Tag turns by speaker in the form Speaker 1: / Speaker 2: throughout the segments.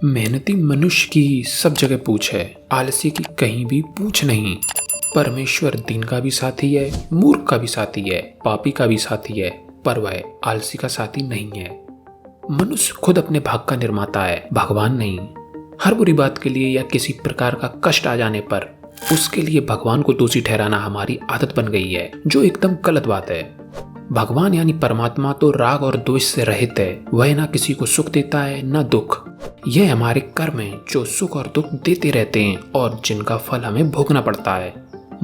Speaker 1: मेहनती मनुष्य की सब जगह पूछ है, आलसी की कहीं भी पूछ नहीं। परमेश्वर दीन का भी साथी है, मूर्ख का भी साथी है, पापी का भी साथी है, पर वह आलसी का साथी नहीं है। मनुष्य खुद अपने भाग्य का निर्माता है, भगवान नहीं। हर बुरी बात के लिए या किसी प्रकार का कष्ट आ जाने पर उसके लिए भगवान को दोषी ठहराना हमारी आदत बन गई है, जो एकदम गलत बात है। भगवान यानी परमात्मा तो राग और द्वेष से रहित है। वह ना किसी को सुख देता है न दुख। यह हमारे कर्म हैं जो सुख और दुख देते रहते हैं और जिनका फल हमें भोगना पड़ता है।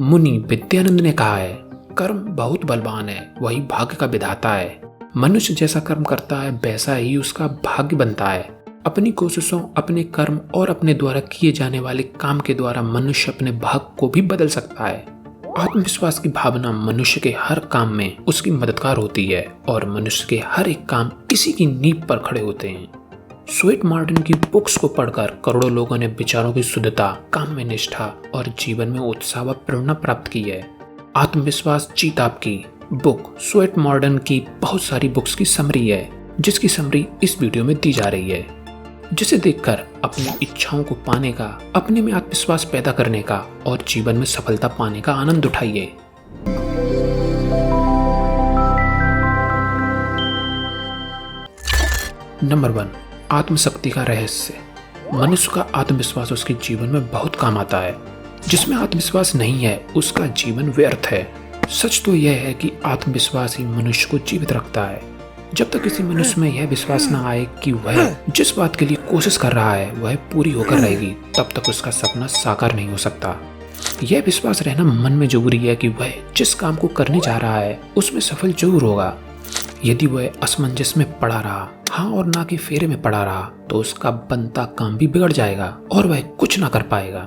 Speaker 1: मुनि विद्यानंद ने कहा है, कर्म बहुत बलवान है, वही भाग्य का विधाता है। मनुष्य जैसा कर्म करता है वैसा ही उसका भाग्य बनता है। अपनी कोशिशों, अपने कर्म और अपने द्वारा किए जाने वाले काम के द्वारा मनुष्य अपने भाग्य को भी बदल सकता है। आत्मविश्वास की भावना मनुष्य के हर काम में उसकी मददगार होती है और मनुष्य के हर एक काम इसी की नींव पर खड़े होते हैं। स्वेट मार्टिन की बुक्स को पढ़कर करोड़ों लोगों ने विचारों की शुद्धता, काम में निष्ठा और जीवन में उत्साह व प्रेरणा प्राप्त की है। आत्मविश्वास जीत आपकी बुक स्वेट मार्टिन की बहुत सारी बुक्स की समरी है, जिसकी समरी इस वीडियो में दी जा रही है, जिसे देखकर अपनी इच्छाओं को पाने का, अपने में आत्मविश्वास पैदा करने का और जीवन में सफलता पाने का आनंद उठाइए। नंबर 1, आत्मशक्ति का रहस्य। मनुष्य का आत्मविश्वास उसके जीवन में बहुत काम आता है। जिसमें आत्मविश्वास नहीं है उसका जीवन व्यर्थ है। सच तो यह है कि आत्मविश्वास ही मनुष्य को जीवित रखता है। जब तक किसी मनुष्य में यह विश्वास न आए कि वह जिस बात के लिए कोशिश कर रहा है वह पूरी होकर रहेगी, तब तक उसका सपना साकार नहीं हो सकता। यह विश्वास रहना मन में जरूरी है कि वह जिस काम को करने जा रहा है उसमें सफल जरूर होगा। यदि वह असमंजस में पड़ा रहा, हाँ और ना के फेरे में पड़ा रहा, तो उसका बनता काम भी बिगड़ जाएगा और वह कुछ ना कर पाएगा।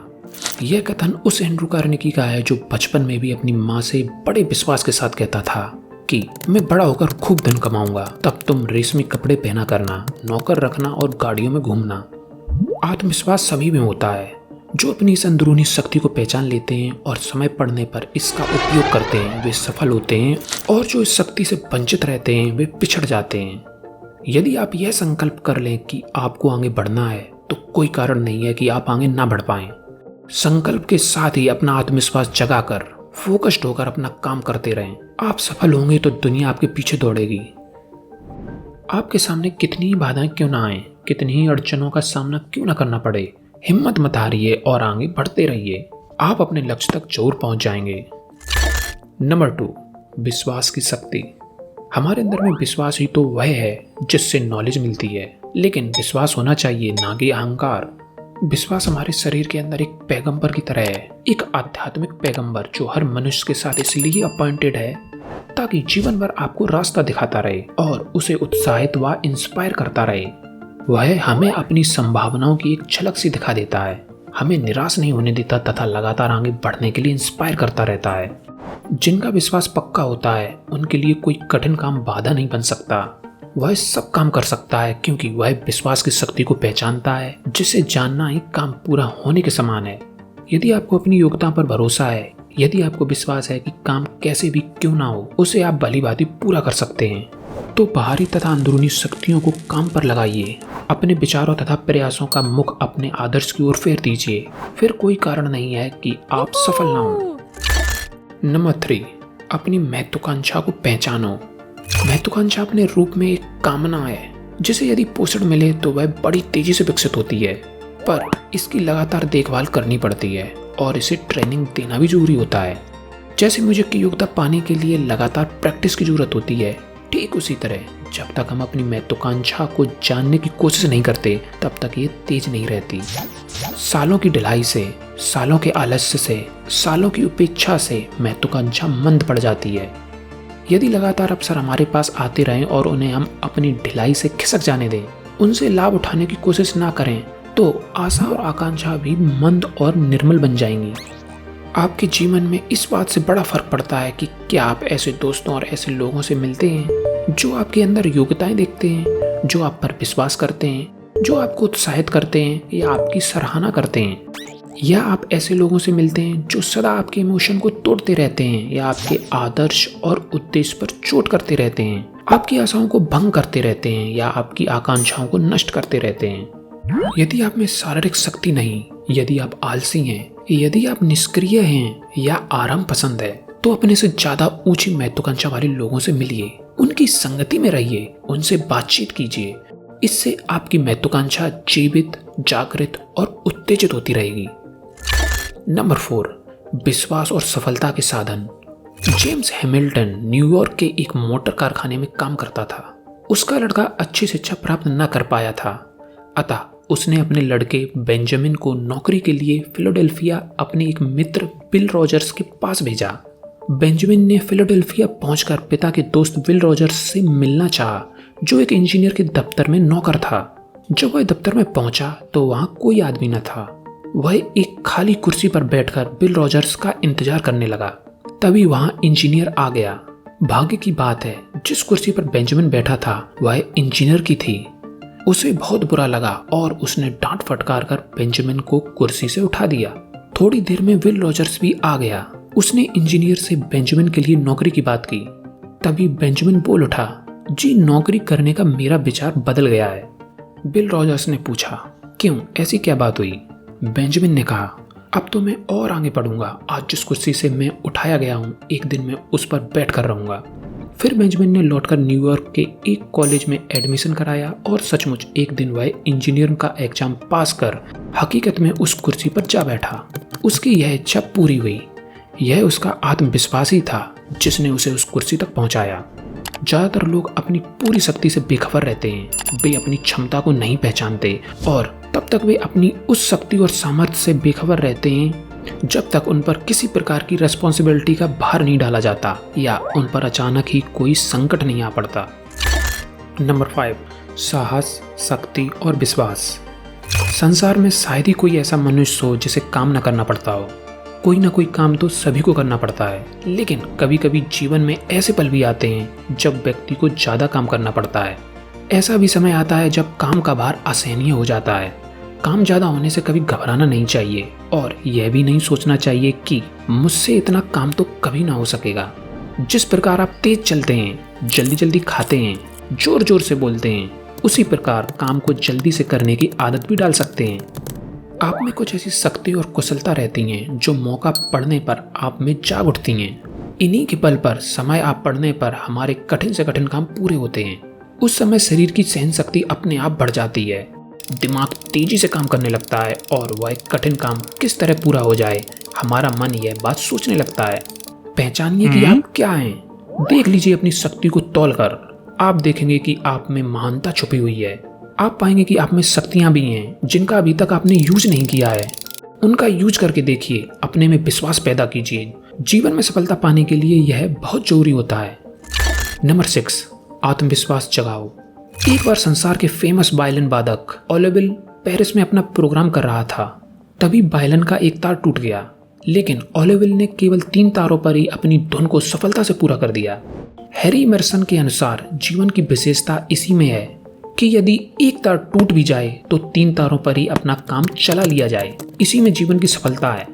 Speaker 1: यह कथन उस एंड्रू कार्नेगी का है जो बचपन में भी अपनी माँ से बड़े विश्वास के साथ कहता था कि मैं बड़ा होकर खूब धन कमाऊंगा, तब तुम रेशमी कपड़े पहना करना, नौकर रखना और गाड़ियों में घूमना। आत्मविश्वास सभी में होता है। जो अपनी इस अंदरूनी शक्ति को पहचान लेते हैं और समय पड़ने पर इसका उपयोग करते हैं वे सफल होते हैं, और जो इस शक्ति से वंचित रहते हैं वे पिछड़ जाते हैं। यदि आप यह संकल्प कर लें कि आपको आगे बढ़ना है तो कोई कारण नहीं है कि आप आगे ना बढ़ पाएं। संकल्प के साथ ही अपना आत्मविश्वास जगाकर फोकस्ड होकर अपना काम करते रहें। आप सफल होंगे तो दुनिया आपके पीछे दौड़ेगी। आपके सामने कितनी ही बाधाएं क्यों ना आए, कितनी ही अड़चनों का सामना क्यों ना करना पड़े, हिम्मत मत हारिए और आगे बढ़ते रहिए। आप अपने लक्ष्य तक जरूर पहुंच जाएंगे। नंबर 2, विश्वास की शक्ति। हमारे अंदर में विश्वास ही तो वह है जिससे नॉलेज मिलती है, लेकिन विश्वास होना चाहिए ना कि अहंकार। विश्वास हमारे शरीर के अंदर एक पैगंबर की तरह है, एक आध्यात्मिक पैगंबर जो हर मनुष्य के साथ इसलिए अपॉइंटेड है ताकि जीवन भर आपको रास्ता दिखाता रहे और उसे उत्साहित व इंस्पायर करता रहे। वह हमें अपनी संभावनाओं की एक झलक सी दिखा देता है, हमें निराश नहीं होने देता तथा लगातार आगे बढ़ने के लिए इंस्पायर करता रहता है। जिनका विश्वास पक्का होता है उनके लिए कोई कठिन काम बाधा नहीं बन सकता। वह सब काम कर सकता है क्योंकि वह विश्वास की शक्ति को पहचानता है, जिसे जानना ही काम पूरा होने के समान है। यदि आपको अपनी योग्यता पर भरोसा है, यदि आपको विश्वास है कि काम कैसे भी क्यों ना हो उसे आप भलीभांति पूरा कर सकते हैं, तो बाहरी तथा अंदरूनी शक्तियों को काम पर लगाइए। अपने विचारों तथा प्रयासों का मुख अपने आदर्श की ओर फेर दीजिए, फिर कोई कारण नहीं है कि आप सफल ना हो। नंबर 3, अपनी महत्वाकांक्षा को पहचानो। महत्वाकांक्षा अपने रूप में एक कामना है जिसे यदि पोषण मिले तो वह बड़ी तेजी से विकसित होती है, पर इसकी लगातार देखभाल करनी पड़ती है और इसे ट्रेनिंग देना भी जरूरी होता है। जैसे म्यूजिक की योग्यता पाने के लिए लगातार प्रैक्टिस की जरूरत होती है, ठीक उसी तरह जब तक हम अपनी महत्वाकांक्षा को जानने की कोशिश नहीं करते तब तक ये तेज नहीं रहती। सालों की ढिलाई से, सालों के आलस्य से, सालों की उपेक्षा से महत्वाकांक्षा मंद पड़ जाती है। यदि लगातार अवसर हमारे पास आते रहें और उन्हें हम अपनी ढिलाई से खिसक जाने दें, उनसे लाभ उठाने की कोशिश ना करें, तो आशा और आकांक्षा भी मंद और निर्मल बन जाएंगी। आपके जीवन में इस बात से बड़ा फर्क पड़ता है कि क्या आप ऐसे दोस्तों और ऐसे लोगों से मिलते हैं जो आपके अंदर योग्यताएं देखते हैं, जो आप पर विश्वास करते हैं, जो आपको उत्साहित करते हैं या आपकी सराहना करते हैं, या आप ऐसे लोगों से मिलते हैं जो सदा आपके इमोशन को तोड़ते रहते हैं या आपके आदर्श और उद्देश्य पर चोट करते रहते हैं, आपकी आशाओं को भंग करते रहते हैं या आपकी आकांक्षाओं को नष्ट करते रहते हैं। यदि आप में शारीरिक शक्ति नहीं, यदि आप आलसी हैं, यदि आप निष्क्रिय हैं या आराम पसंद है, तो अपने से ज्यादा ऊंची महत्वाकांक्षा वाले लोगों से मिलिए, उनकी संगति में रहिए, उनसे बातचीत कीजिए। इससे आपकी महत्वाकांक्षा जीवित, जागृत और उत्तेजित होती रहेगी। नंबर 4, विश्वास और सफलता के साधन। जेम्स हैमिल्टन न्यूयॉर्क के एक मोटर कारखाने में काम करता था। उसका लड़का अच्छी शिक्षा प्राप्त न कर पाया था, अतः उसने अपने लड़के बेंजामिन को नौकरी के लिए फिलाडेल्फिया अपने एक मित्र बिल रॉजर्स के पास भेजा। बेंजामिन ने फिलाडेल्फिया पहुंचकर पिता के दोस्त बिल रॉजर्स से मिलना चाहा, जो एक इंजीनियर के दफ्तर में नौकर था। जब वह दफ्तर में पहुंचा तो वहां कोई आदमी न था। वह एक खाली कुर्सी पर बैठकर बिल रॉजर्स का इंतजार करने लगा। तभी वहां इंजीनियर आ गया। भाग्य की बात है, जिस कुर्सी पर बेंजामिन बैठा था वह इंजीनियर की थी। उसे बहुत बुरा लगा और उसने डांट फटकार कर बेंजामिन को कुर्सी से उठा दिया। थोड़ी देर में विल रॉजर्स भी आ गया। उसने इंजीनियर से बेंजामिन के लिए नौकरी की बात की। तभी बेंजामिन बोल उठा, जी नौकरी करने का मेरा विचार बदल गया है। बिल रॉजर्स ने पूछा, क्यों, ऐसी क्या बात हुई? बेंजामिन ने कहा, अब तो मैं और आगे बढ़ूंगा। आज जिस कुर्सी से मैं उठाया गया हूँ, एक दिन मैं उस पर बैठ कर रहूंगा। फिर बेंजामिन ने लौटकर न्यूयॉर्क के एक कॉलेज में एडमिशन कराया और सचमुच एक दिन वह इंजीनियर का एग्जाम पास कर हकीकत में उस कुर्सी पर जा बैठा। उसकी यह इच्छा पूरी हुई। यह उसका आत्मविश्वास ही था जिसने उसे उस कुर्सी तक पहुंचाया। ज्यादातर लोग अपनी पूरी शक्ति से बेखबर रहते हैं। वे अपनी क्षमता को नहीं पहचानते और तब तक वे अपनी उस शक्ति और सामर्थ्य से बेखबर रहते हैं जब तक उन पर किसी प्रकार की रिस्पॉन्सिबिलिटी का भार नहीं डाला जाता या उन पर अचानक ही कोई संकट नहीं आ पड़ता। नंबर 5, साहस, शक्ति और विश्वास। संसार में शायद ही कोई ऐसा मनुष्य हो जिसे काम न करना पड़ता हो। कोई ना कोई काम तो सभी को करना पड़ता है, लेकिन कभी कभी जीवन में ऐसे पल भी आते हैं जब व्यक्ति को ज्यादा काम करना पड़ता है। ऐसा भी समय आता है जब काम का भार असहनीय हो जाता है। काम ज्यादा होने से कभी घबराना नहीं चाहिए और यह भी नहीं सोचना चाहिए कि मुझसे इतना काम तो कभी ना हो सकेगा। जिस प्रकार आप तेज चलते हैं, जल्दी जल्दी खाते हैं, जोर जोर से बोलते हैं, उसी प्रकार काम को जल्दी से करने की आदत भी डाल सकते हैं। आप में कुछ ऐसी शक्ति और कुशलता रहती हैं जो मौका पड़ने पर आप में जाग उठती हैं। इन्हीं के बल पर समय आप पड़ने पर हमारे कठिन से कठिन काम पूरे होते हैं। उस समय शरीर की सहन शक्ति अपने आप बढ़ जाती है, दिमाग तेजी से काम करने लगता है और वह कठिन काम किस तरह पूरा हो जाए हमारा मन यह बात सोचने लगता है। पहचानिए कि आप क्या हैं। देख लीजिए अपनी शक्ति को तौल कर। आप देखेंगे कि आप में महानता छुपी हुई है। आप पाएंगे कि आप में शक्तियां भी हैं जिनका अभी तक आपने यूज नहीं किया है। उनका यूज करके देखिए, अपने में विश्वास पैदा कीजिए। जीवन में सफलता पाने के लिए यह बहुत जरूरी होता है। नंबर 6, आत्मविश्वास जगाओ। एक बार संसार के फेमस वायलिन वादक ओलिविल पेरिस में अपना प्रोग्राम कर रहा था। तभी वायलिन का एक तार टूट गया, लेकिन ओलिविल ने केवल 3 तारों पर ही अपनी धुन को सफलता से पूरा कर दिया। हैरी इमर्सन के अनुसार जीवन की विशेषता इसी में है कि यदि एक तार टूट भी जाए तो 3 तारों पर ही अपना काम चला लिया जाए। इसी में जीवन की सफलता है।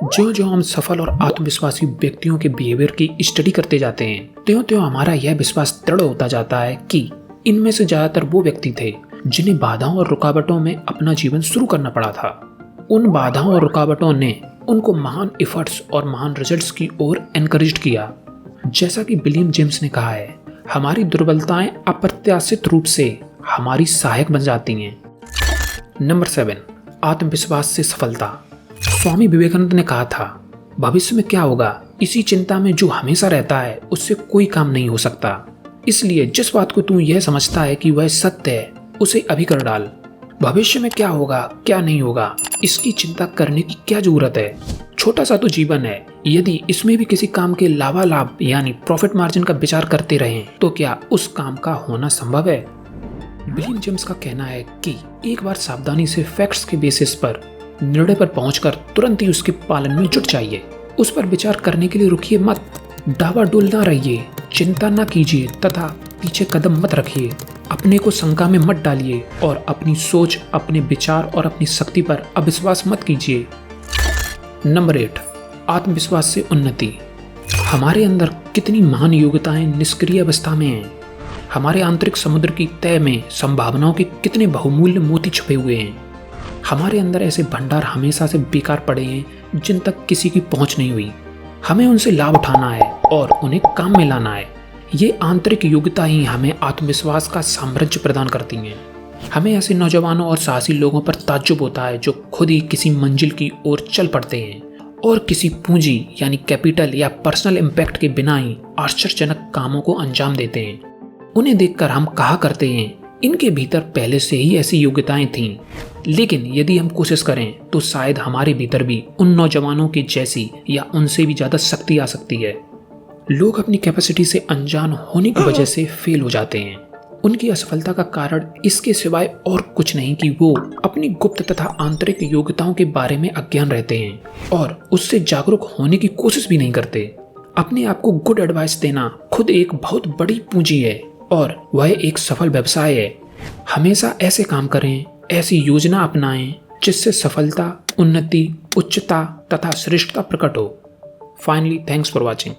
Speaker 1: ज्यों-ज्यों हम सफल और आत्मविश्वासी व्यक्तियों के बिहेवियर की स्टडी करते जाते हैं, त्यों-त्यों हमारा यह विश्वास दृढ़ होता जाता है कि इनमें से ज्यादातर वो व्यक्ति थे जिन्हें बाधाओं और रुकावटों में अपना जीवन शुरू करना पड़ा था। उन बाधाओं और रुकावटों ने उनको महान एफर्ट्स और महान रिजल्ट्स की ओर एनकरेज किया। जैसा कि विलियम जेम्स ने कहा है, हमारी दुर्बलताएं अप्रत्याशित रूप से हमारी सहायक बन जाती हैं। नंबर 7, आत्मविश्वास से सफलता। स्वामी विवेकानंद ने कहा था, भविष्य में क्या होगा इसी चिंता में जो हमेशा रहता है उससे कोई काम नहीं हो सकता। इसलिए जिस बात को तू यह समझता है कि वह सत्य है, उसे अभी कर डाल। भविष्य में क्या होगा क्या नहीं होगा इसकी चिंता करने की क्या जरूरत है। छोटा सा तो जीवन है। यदि इसमें भी किसी काम के लाभालाभ यानी प्रॉफिट मार्जिन का विचार करते रहें तो क्या उस काम का होना संभव है? विलियम जेम्स का कहना है कि एक बार सावधानी से फैक्ट्स के बेसिस पर निर्णय पर पहुंचकर तुरंत ही उसके पालन में जुट जाइए। उस पर विचार करने के लिए रुकिए मत, डावाडोल ना रहिए, चिंता ना कीजिए तथा पीछे कदम मत रखिए। अपने को शंका में मत डालिए और अपनी सोच, अपने विचार और अपनी शक्ति पर अविश्वास मत कीजिए। नंबर 8, आत्मविश्वास से उन्नति। हमारे अंदर कितनी महान योग्यताएं निष्क्रिय अवस्था में हैं। हमारे आंतरिक समुद्र की तह में संभावनाओं के कितने बहुमूल्य मोती छुपे हुए हैं। हमारे अंदर ऐसे भंडार हमेशा से बेकार पड़े हैं जिन तक किसी की पहुंच नहीं हुई। हमें उनसे लाभ उठाना है और उन्हें काम में लाना है। ये आंतरिक योग्यता ही हमें आत्मविश्वास का साम्राज्य प्रदान करती हैं। हमें ऐसे नौजवानों और साहसी लोगों पर ताज्जुब होता है जो खुद ही किसी मंजिल की ओर चल पड़ते हैं और किसी पूंजी यानी कैपिटल या पर्सनल इम्पैक्ट के बिना ही आश्चर्यजनक कामों को अंजाम देते हैं। उन्हें देखकर हम कहा करते हैं इनके भीतर पहले से ही ऐसी योग्यताएं थीं। लेकिन यदि हम कोशिश करें तो शायद हमारे भीतर भी उन नौजवानों के जैसी या उनसे भी ज्यादा शक्ति आ सकती है। लोग अपनी कैपेसिटी से अनजान होने की वजह से फेल हो जाते हैं। उनकी असफलता का कारण इसके सिवाय और कुछ नहीं कि वो अपनी गुप्त तथा आंतरिक योग्यताओं के बारे में अज्ञान रहते हैं और उससे जागरूक होने की कोशिश भी नहीं करते। अपने आप को गुड एडवाइस देना खुद एक बहुत बड़ी पूंजी है और वह एक सफल व्यवसाय है। हमेशा ऐसे काम करें, ऐसी योजना अपनाएं जिससे सफलता, उन्नति, उच्चता तथा श्रेष्ठता प्रकट हो। Finally, thanks for watching.